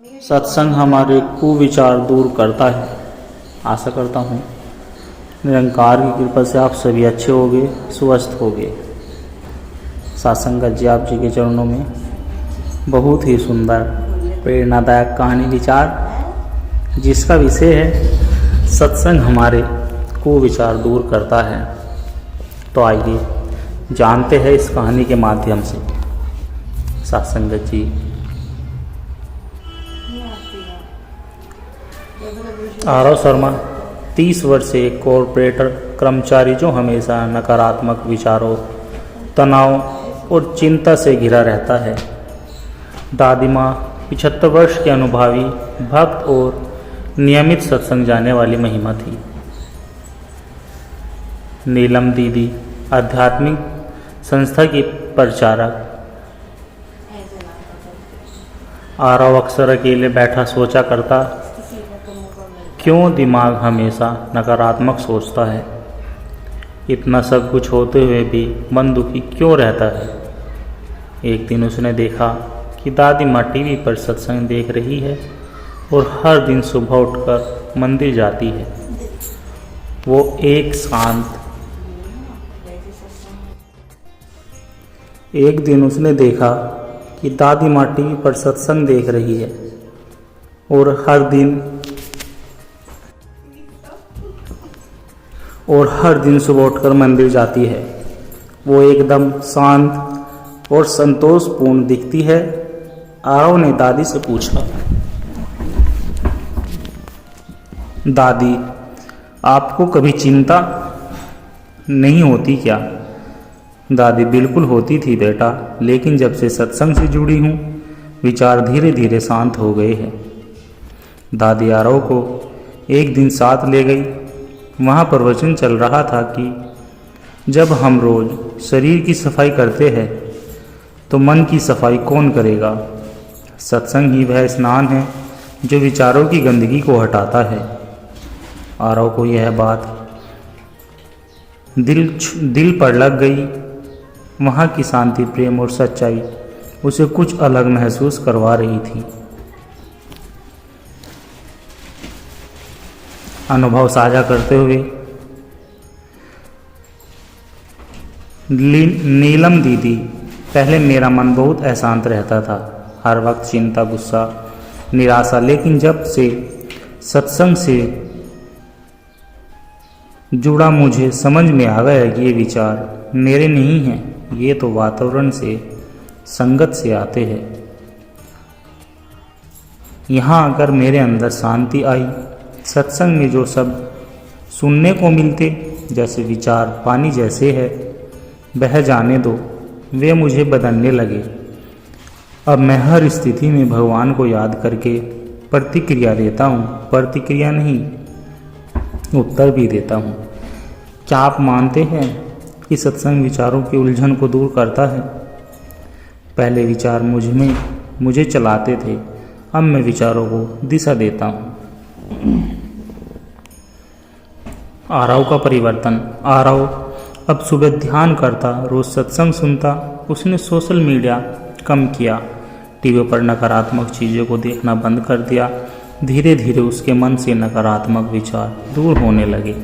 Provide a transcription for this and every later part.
सत्संग हमारे कुविचार दूर करता है। आशा करता हूँ निरंकार की कृपा से आप सभी अच्छे होंगे, स्वस्थ होंगे। सत्संग जी आप जी के चरणों में बहुत ही सुंदर प्रेरणादायक कहानी विचार, जिसका विषय है सत्संग हमारे कुविचार दूर करता है। तो आइए जानते हैं इस कहानी के माध्यम से। सत्संग जी आरव शर्मा 30 वर्षीय कॉरपोरेटर कर्मचारी जो हमेशा नकारात्मक विचारों, तनाव और चिंता से घिरा रहता है। दादी माँ 75 वर्ष के अनुभवी भक्त और नियमित सत्संग जाने वाली महिमा थी। नीलम दीदी आध्यात्मिक संस्था की प्रचारक। आरव अक्सर अकेले बैठा सोचा करता, क्यों दिमाग हमेशा नकारात्मक सोचता है। इतना सब कुछ होते हुए भी मन दुखी क्यों रहता है। एक दिन उसने देखा कि दादी माँ टीवी पर सत्संग देख रही है और हर दिन सुबह उठकर मंदिर जाती है। वो एक दिन उसने देखा कि दादी माँ टीवी पर सत्संग देख रही है और हर दिन सुबह उठकर मंदिर जाती है। वो एकदम शांत और संतोषपूर्ण दिखती है। आरव ने दादी से पूछा, दादी आपको कभी चिंता नहीं होती क्या? दादी बिल्कुल होती थी बेटा, लेकिन जब से सत्संग से जुड़ी हूँ विचार धीरे धीरे शांत हो गए हैं। दादी आरव को एक दिन साथ ले गई। वहाँ प्रवचन चल रहा था कि जब हम रोज शरीर की सफाई करते हैं तो मन की सफाई कौन करेगा। सत्संग ही वह स्नान है जो विचारों की गंदगी को हटाता है। आरव को यह बात दिल पर लग गई। वहाँ की शांति, प्रेम और सच्चाई उसे कुछ अलग महसूस करवा रही थी। अनुभव साझा करते हुए नीलम दीदी, पहले मेरा मन बहुत अशांत रहता था, हर वक्त चिंता, गुस्सा, निराशा, लेकिन जब से सत्संग से जुड़ा मुझे समझ में आ गया कि ये विचार मेरे नहीं हैं, ये तो वातावरण से, संगत से आते हैं। यहाँ आकर मेरे अंदर शांति आई। सत्संग में जो सब सुनने को मिलते, जैसे विचार पानी जैसे है, बह जाने दो, वे मुझे बदलने लगे। अब मैं हर स्थिति में भगवान को याद करके प्रतिक्रिया देता हूँ, प्रतिक्रिया नहीं उत्तर भी देता हूँ। क्या आप मानते हैं कि सत्संग विचारों की उलझन को दूर करता है? पहले विचार मुझे चलाते थे, अब मैं विचारों को दिशा देता हूँ। आरव का परिवर्तन। आरव अब सुबह ध्यान करता, रोज सत्संग सुनता। उसने सोशल मीडिया कम किया, टीवी पर नकारात्मक चीज़ों को देखना बंद कर दिया। धीरे धीरे उसके मन से नकारात्मक विचार दूर होने लगे।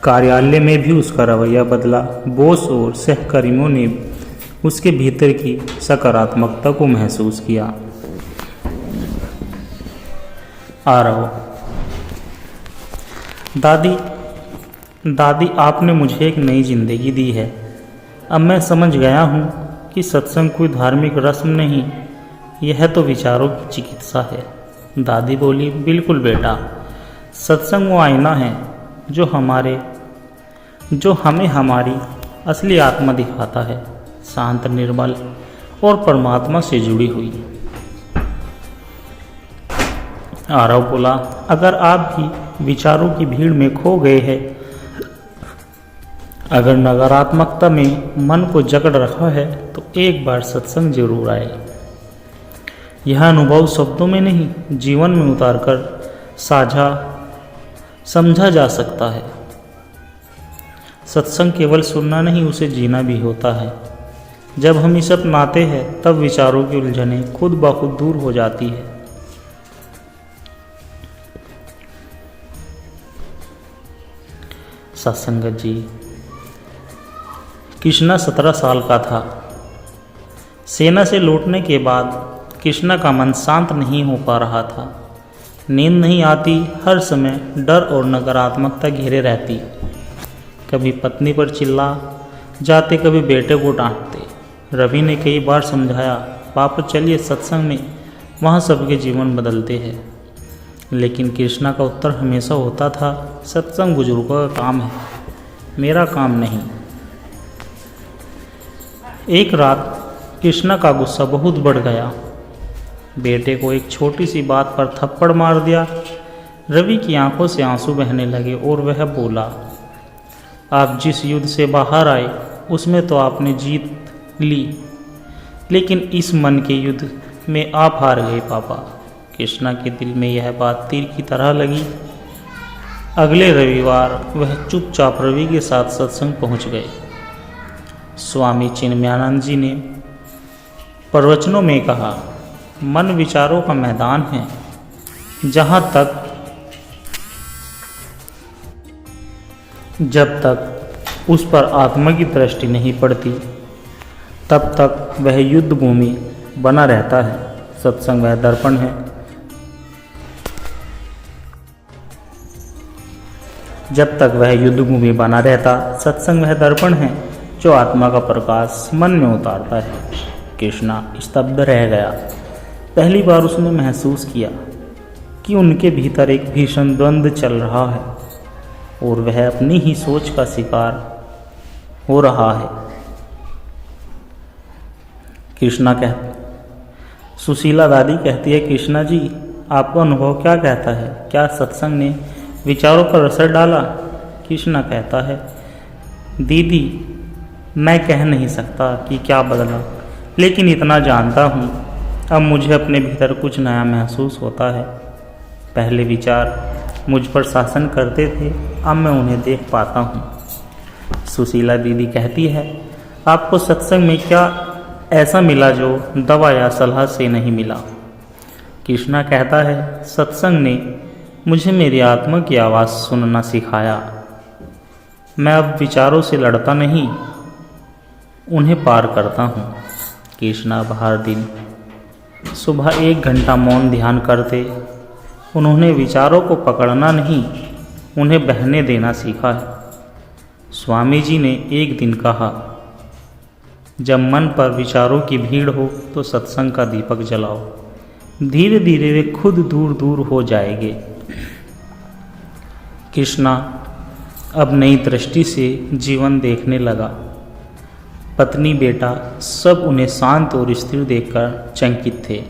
कार्यालय में भी उसका रवैया बदला। बॉस और सहकर्मियों ने उसके भीतर की सकारात्मकता को महसूस किया। आरव, दादी आपने मुझे एक नई जिंदगी दी है। अब मैं समझ गया हूँ कि सत्संग कोई धार्मिक रस्म नहीं, यह तो विचारों की चिकित्सा है। दादी बोली, बिल्कुल बेटा, सत्संग वो आईना है जो हमें हमारी असली आत्मा दिखाता है, शांत, निर्मल और परमात्मा से जुड़ी हुई। आरव बोला, अगर आप भी विचारों की भीड़ में खो गए हैं, अगर नकारात्मकता में मन को जकड़ रखा है, तो एक बार सत्संग जरूर आए। यह अनुभव शब्दों में नहीं, जीवन में उतारकर समझा जा सकता है। सत्संग केवल सुनना नहीं, उसे जीना भी होता है। जब हम इसे अपनाते हैं तब विचारों की उलझनें खुद ब खुद दूर हो जाती है। सत्संगत जी, कृष्णा 17 साल का था। सेना से लौटने के बाद कृष्णा का मन शांत नहीं हो पा रहा था। नींद नहीं आती, हर समय डर और नकारात्मकता घेरे रहती। कभी पत्नी पर चिल्ला जाते, कभी बेटे को डांटते। रवि ने कई बार समझाया, पापा चलिए सत्संग में, वहाँ सबके जीवन बदलते हैं। लेकिन कृष्णा का उत्तर हमेशा होता था, सत्संग बुजुर्गों का काम है, मेरा काम नहीं। एक रात कृष्णा का गुस्सा बहुत बढ़ गया। बेटे को एक छोटी सी बात पर थप्पड़ मार दिया। रवि की आंखों से आंसू बहने लगे और वह बोला, आप जिस युद्ध से बाहर आए उसमें तो आपने जीत ली, लेकिन इस मन के युद्ध में आप हार गए पापा। कृष्णा के दिल में यह बात तीर की तरह लगी। अगले रविवार वह चुपचाप रवि के साथ सत्संग पहुंच गए। स्वामी चिन्मयानंद जी ने प्रवचनों में कहा, मन विचारों का मैदान है, जब तक उस पर आत्मा की दृष्टि नहीं पड़ती तब तक वह युद्ध भूमि बना रहता है। सत्संग वह दर्पण है, जब तक वह युद्ध भूमि बना रहता, सत्संग वह दर्पण है जो आत्मा का प्रकाश मन में उतारता है। कृष्णा स्तब्ध रह गया। पहली बार उसने महसूस किया कि उनके भीतर एक भीषण द्वंद्व चल रहा है और वह अपनी ही सोच का शिकार हो रहा है। सुशीला दादी कहती है, कृष्णा जी आपका अनुभव क्या कहता है, क्या सत्संग ने विचारों पर असर डाला? कृष्णा कहता है, दीदी मैं कह नहीं सकता कि क्या बदला, लेकिन इतना जानता हूँ अब मुझे अपने भीतर कुछ नया महसूस होता है। पहले विचार मुझ पर शासन करते थे, अब मैं उन्हें देख पाता हूँ। सुशीला दीदी कहती है, आपको सत्संग में क्या ऐसा मिला जो दवा या सलाह से नहीं मिला? कृष्णा कहता है, सत्संग ने मुझे मेरी आत्मा की आवाज़ सुनना सिखाया। मैं अब विचारों से लड़ता नहीं, उन्हें पार करता हूँ। कृष्णा हर दिन सुबह 1 घंटा मौन ध्यान करते। उन्होंने विचारों को पकड़ना नहीं, उन्हें बहने देना सीखा है। स्वामी जी ने एक दिन कहा, जब मन पर विचारों की भीड़ हो तो सत्संग का दीपक जलाओ, धीरे धीरे वे खुद दूर दूर हो जाएंगे। कृष्णा अब नई दृष्टि से जीवन देखने लगा। पत्नी बेटा सब उन्हें शांत और स्थिर देखकर चकित थे।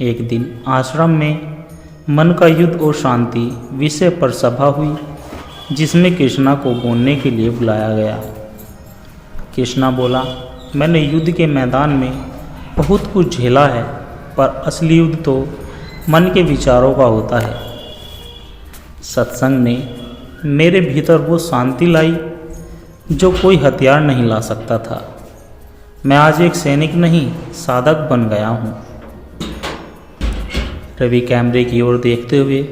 एक दिन आश्रम में मन का युद्ध और शांति विषय पर सभा हुई, जिसमें कृष्णा को बोलने के लिए बुलाया गया। कृष्णा बोला, मैंने युद्ध के मैदान में बहुत कुछ झेला है, पर असली युद्ध तो मन के विचारों का होता है। सत्संग ने मेरे भीतर वो शांति लाई जो कोई हथियार नहीं ला सकता था। मैं आज एक सैनिक नहीं, साधक बन गया हूँ। रवि कैमरे की ओर देखते हुए,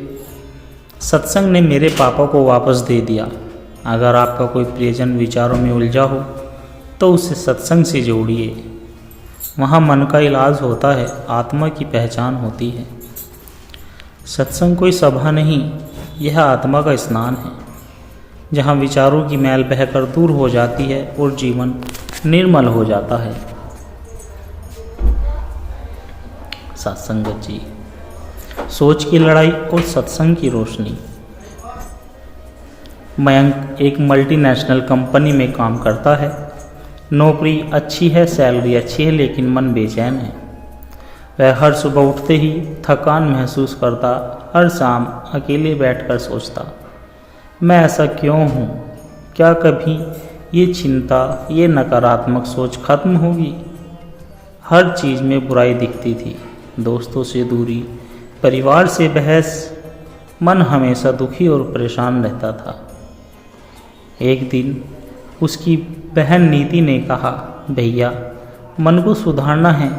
सत्संग ने मेरे पापा को वापस दे दिया। अगर आपका कोई प्रियजन विचारों में उलझा हो तो उसे सत्संग से जोड़िए। वहाँ मन का इलाज होता है, आत्मा की पहचान होती है। सत्संग कोई सभा नहीं, यह आत्मा का स्नान है, जहाँ विचारों की मैल बहकर दूर हो जाती है और जीवन निर्मल हो जाता है। सत्संगत जी, सोच की लड़ाई और सत्संग की रोशनी। मयंक एक मल्टीनेशनल कंपनी में काम करता है। नौकरी अच्छी है, सैलरी अच्छी है, लेकिन मन बेचैन है। वह हर सुबह उठते ही थकान महसूस करता, हर शाम अकेले बैठकर सोचता, मैं ऐसा क्यों हूँ? क्या कभी ये चिंता, ये नकारात्मक सोच खत्म होगी? हर चीज़ में बुराई दिखती थी, दोस्तों से दूरी, परिवार से बहस। मन हमेशा दुखी और परेशान रहता था। एक दिन उसकी बहन नीति ने कहा, भैया मन को सुधारना है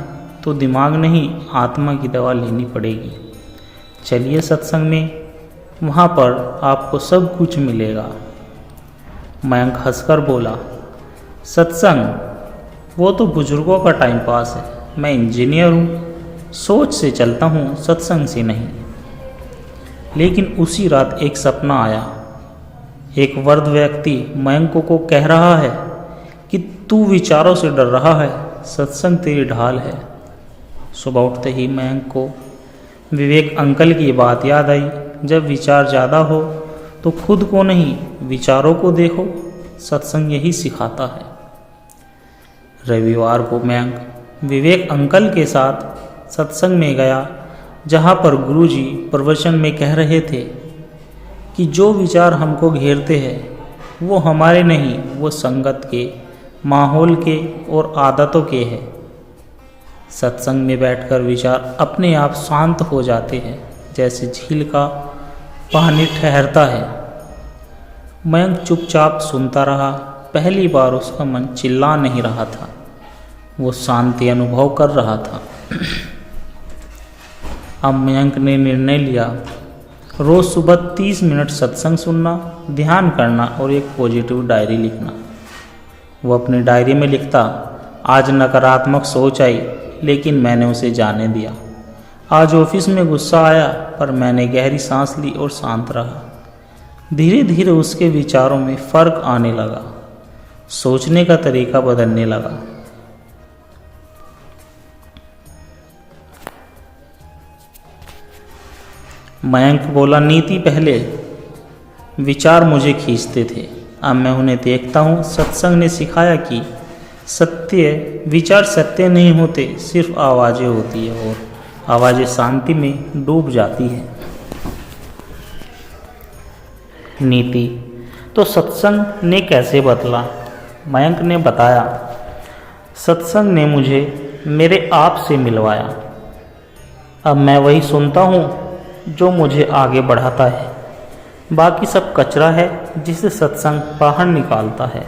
तो दिमाग नहीं आत्मा की दवा लेनी पड़ेगी। चलिए सत्संग में, वहाँ पर आपको सब कुछ मिलेगा। मयंक हंसकर बोला, सत्संग वो तो बुजुर्गों का टाइम पास है, मैं इंजीनियर हूँ, सोच से चलता हूँ, सत्संग से नहीं। लेकिन उसी रात एक सपना आया। एक वृद्ध व्यक्ति मयंक को कह रहा है कि तू विचारों से डर रहा है, सत्संग तेरी ढाल है। सुबह उठते ही मयंक को विवेक अंकल की बात याद आई, जब विचार ज़्यादा हो तो खुद को नहीं विचारों को देखो, सत्संग यही सिखाता है। रविवार को मयंक विवेक अंकल के साथ सत्संग में गया, जहाँ पर गुरुजी प्रवचन में कह रहे थे कि जो विचार हमको घेरते हैं वो हमारे नहीं, वो संगत के, माहौल के और आदतों के हैं। सत्संग में बैठकर विचार अपने आप शांत हो जाते हैं, जैसे झील का पानी ठहरता है। मयंक चुपचाप सुनता रहा। पहली बार उसका मन चिल्ला नहीं रहा था, वो शांति अनुभव कर रहा था। अब मयंक ने निर्णय लिया, रोज़ सुबह 30 मिनट सत्संग सुनना, ध्यान करना और एक पॉजिटिव डायरी लिखना। वो अपनी डायरी में लिखता, आज नकारात्मक सोच आई लेकिन मैंने उसे जाने दिया। आज ऑफिस में गुस्सा आया पर मैंने गहरी सांस ली और शांत रहा। धीरे धीरे उसके विचारों में फर्क आने लगा, सोचने का तरीका बदलने लगा। मयंक बोला, नीति पहले विचार मुझे खींचते थे, अब मैं उन्हें देखता हूँ। सत्संग ने सिखाया कि विचार सत्य नहीं होते, सिर्फ आवाज़ें होती है और आवाज़ें शांति में डूब जाती है। नीति तो सत्संग ने कैसे बदला? मयंक ने बताया, सत्संग ने मुझे मेरे आप से मिलवाया। अब मैं वही सुनता हूँ जो मुझे आगे बढ़ाता है, बाकी सब कचरा है जिसे सत्संग बाहर निकालता है।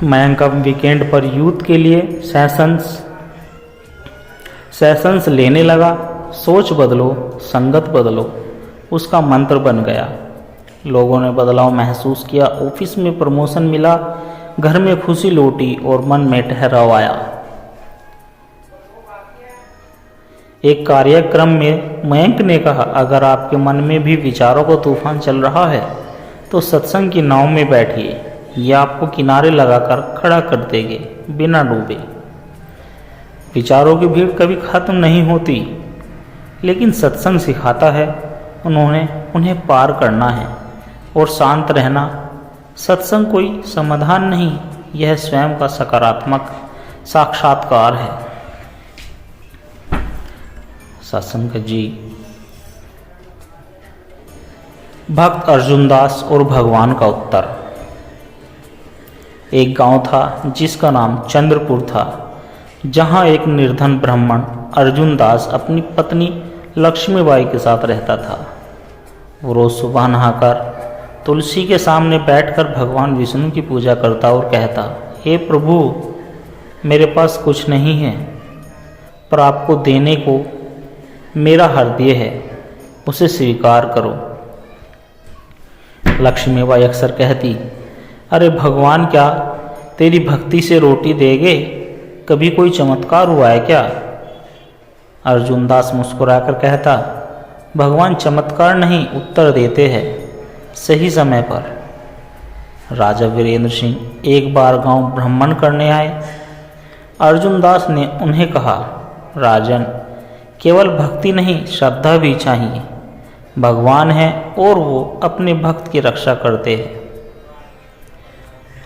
मयंक अब वीकेंड पर यूथ के लिए सेशंस लेने लगा। सोच बदलो, संगत बदलो, उसका मंत्र बन गया। लोगों ने बदलाव महसूस किया। ऑफिस में प्रमोशन मिला, घर में खुशी लौटी और मन में ठहराव आया। एक कार्यक्रम में मयंक ने कहा, अगर आपके मन में भी विचारों का तूफान चल रहा है तो सत्संग की नाव में बैठिए, ये आपको किनारे लगाकर खड़ा कर देंगे बिना डूबे। विचारों की भीड़ कभी खत्म नहीं होती, लेकिन सत्संग सिखाता है उन्हें पार करना है और शांत रहना। सत्संग कोई समाधान नहीं, यह स्वयं का सकारात्मक साक्षात्कार है। सत्संग जी। भक्त अर्जुन दास और भगवान का उत्तर। एक गांव था जिसका नाम चंद्रपुर था, जहां एक निर्धन ब्राह्मण अर्जुन दास अपनी पत्नी लक्ष्मीबाई के साथ रहता था। वो रोज सुबह नहाकर तुलसी के सामने बैठकर भगवान विष्णु की पूजा करता और कहता, हे प्रभु, मेरे पास कुछ नहीं है, पर आपको देने को मेरा हृदय है, उसे स्वीकार करो। लक्ष्मीबाई अक्सर कहती, अरे भगवान क्या तेरी भक्ति से रोटी देंगे? कभी कोई चमत्कार हुआ है क्या? अर्जुन दास मुस्कुराकर कहता, भगवान चमत्कार नहीं, उत्तर देते हैं सही समय पर। राजा वीरेंद्र सिंह एक बार गांव भ्रमण करने आए। अर्जुन दास ने उन्हें कहा, राजन, केवल भक्ति नहीं, श्रद्धा भी चाहिए। भगवान है और वो अपने भक्त की रक्षा करते हैं।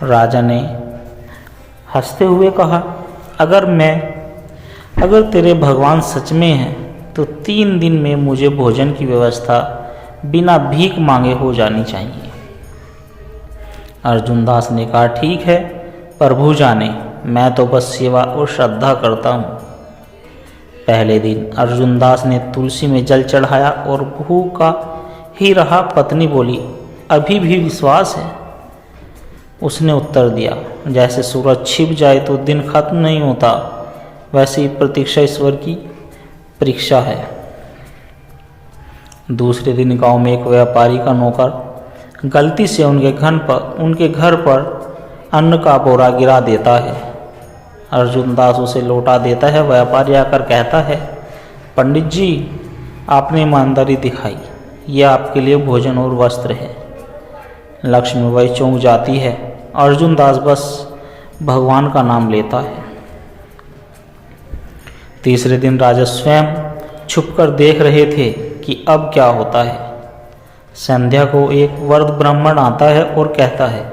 राजा ने हंसते हुए कहा, अगर तेरे भगवान सच में हैं तो 3 दिन में मुझे भोजन की व्यवस्था बिना भीख मांगे हो जानी चाहिए। अर्जुन दास ने कहा, ठीक है, प्रभु जाने, मैं तो बस सेवा और श्रद्धा करता हूँ। पहले दिन अर्जुन दास ने तुलसी में जल चढ़ाया और भूखा ही रहा। पत्नी बोली, अभी भी विश्वास है? उसने उत्तर दिया, जैसे सूरज छिप जाए तो दिन खत्म नहीं होता, वैसे ही प्रतीक्षा ईश्वर की परीक्षा है। दूसरे दिन गांव में एक व्यापारी का नौकर गलती से उनके घर पर अन्न का बोरा गिरा देता है। अर्जुन दास उसे लौटा देता है। व्यापारी आकर कहता है, पंडित जी, आपने ईमानदारी दिखाई, यह आपके लिए भोजन और वस्त्र है। लक्ष्मीबाई चौंक जाती है। अर्जुन दास बस भगवान का नाम लेता है। तीसरे दिन राजा स्वयं छुपकर देख रहे थे कि अब क्या होता है। संध्या को एक वृद्ध ब्राह्मण आता है और कहता है,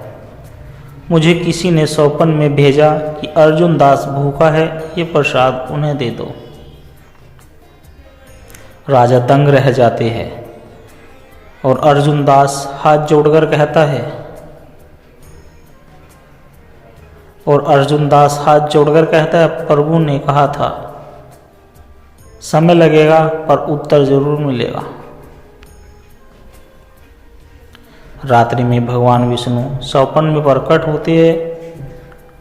मुझे किसी ने सौपन में भेजा कि अर्जुन दास भूखा है, ये प्रसाद उन्हें दे दो। राजा दंग रह जाते हैं और अर्जुन दास हाथ जोड़कर कहता है, प्रभु ने कहा था समय लगेगा पर उत्तर जरूर मिलेगा। रात्रि में भगवान विष्णु सौपन में प्रकट होते हैं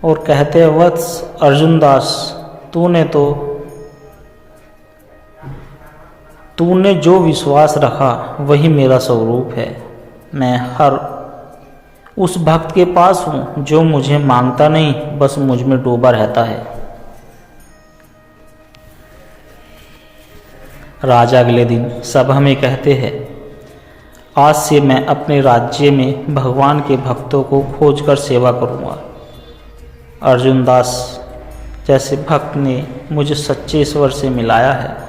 और कहते हैं, वत्स अर्जुन दास, तूने जो विश्वास रखा वही मेरा स्वरूप है। मैं हर उस भक्त के पास हूँ जो मुझे मांगता नहीं, बस मुझ में डूबा रहता है। राजा अगले दिन सभा में कहते हैं, आज से मैं अपने राज्य में भगवान के भक्तों को खोजकर सेवा करूँगा। अर्जुन दास जैसे भक्त ने मुझे सच्चे ईश्वर से मिलाया है।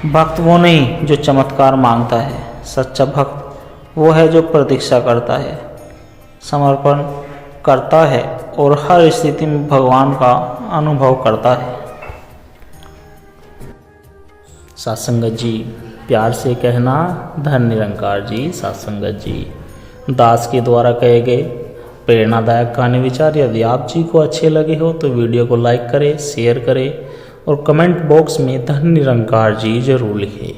भक्त वो नहीं जो चमत्कार मांगता है, सच्चा भक्त वो है जो प्रतीक्षा करता है, समर्पण करता है और हर स्थिति में भगवान का अनुभव करता है। सत्संगत जी, प्यार से कहना धन निरंकार जी। सत्संगत जी, दास के द्वारा कहे गए प्रेरणादायक कहानी विचार यदि आप जी को अच्छे लगे हो तो वीडियो को लाइक करें, शेयर करें और कमेंट बॉक्स में धन निरंकार जी जरूर लिखें।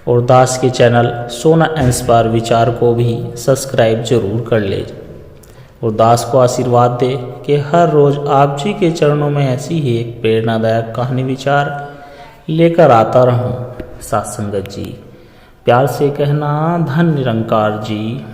और दास के चैनल सोना इंस्पायर विचार को भी सब्सक्राइब जरूर कर ले और दास को आशीर्वाद दे कि हर रोज़ आप जी के चरणों में ऐसी ही एक प्रेरणादायक कहानी विचार लेकर आता रहूं। सत्संगत जी, प्यार से कहना धन निरंकार जी।